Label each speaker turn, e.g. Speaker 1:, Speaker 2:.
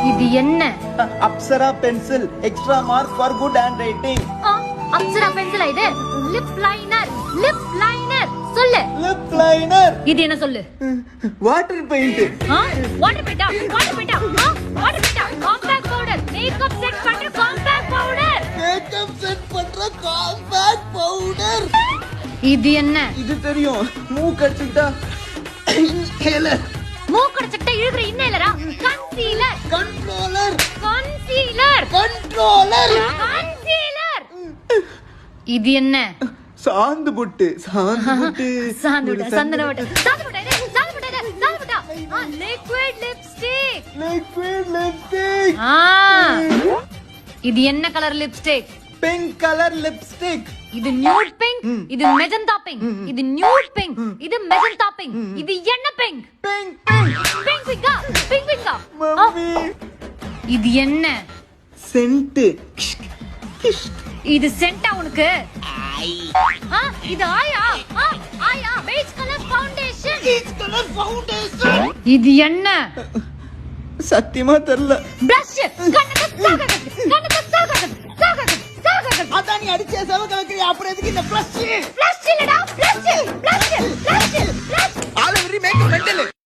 Speaker 1: இது என்ன?
Speaker 2: Apsara pencil, extra mark for good handwriting.
Speaker 1: Apsara பென்சிலா இது? Lip liner, lip liner. சொல்லு.
Speaker 2: Lip liner.
Speaker 1: இது என்ன சொல்லு?
Speaker 2: Water paint.
Speaker 1: வாட்டர் பெயிண்டா? வாட்டர் பெயிண்டா? வாட்டர் பெயிண்டா? Compact powder. மேக்கப் செட் பண்ற காம்பாக்ட் பவுடர்.
Speaker 2: மேக்கப் செட் பண்ற காம்பாக்ட் பவுடர்.
Speaker 1: இது என்ன?
Speaker 2: இது தெரியும். மூக்கு அடிச்சுக்கிட்டா இன்ஹேலர்.
Speaker 1: மூக்கு அடிச்சுக்கிட்டா இழுக்குற இன்ஹேலரா? Concealer.
Speaker 2: Controller.
Speaker 1: Concealer.
Speaker 2: Controller.
Speaker 1: Concealer. இது என்ன?
Speaker 2: சாந்து புட்டு. சாந்து புட்டு.
Speaker 1: சாந்து புட்டு. சந்தன புட்டு. சாந்து புட்டு. சாந்து புட்டு. சாந்து புட்டு. Liquid lipstick.
Speaker 2: Liquid lipstick.
Speaker 1: இது என்ன colour lipstick?
Speaker 2: Pink colour lipstick.
Speaker 1: இது நியூட் பிங்க், இது மெஜந்தா பிங்க். இது நியூட் பிங்க், இது மெஜந்தா பிங்க். இது என்ன பிங்க்?
Speaker 2: Pink pink.
Speaker 1: பிங்க் பிங்கா? பிங்க் பிங்கா?
Speaker 2: மம்மி.
Speaker 1: இது என்ன?
Speaker 2: சென்ட்.
Speaker 1: இது சென்டா உனக்கு? இது ஆயா? ஆயா beige colour foundation.
Speaker 2: Peach colour foundation.
Speaker 1: இது என்ன?
Speaker 2: சத்தியமா தெரியல.
Speaker 1: பிரஷ். கண்ணுக்கு சாகக. கண்ணுக்கு சாகக. சாகக. சாகக.
Speaker 2: அதான் நீ அடிச்சே சவக்க வைக்கிறியா? அப்புறம் எதுக்கு இந்த ஃப்ளஷ்?
Speaker 1: ஃப்ளஷ் இல்லடா, flush. Flush. Flush. Flush.
Speaker 2: All over makeup mental.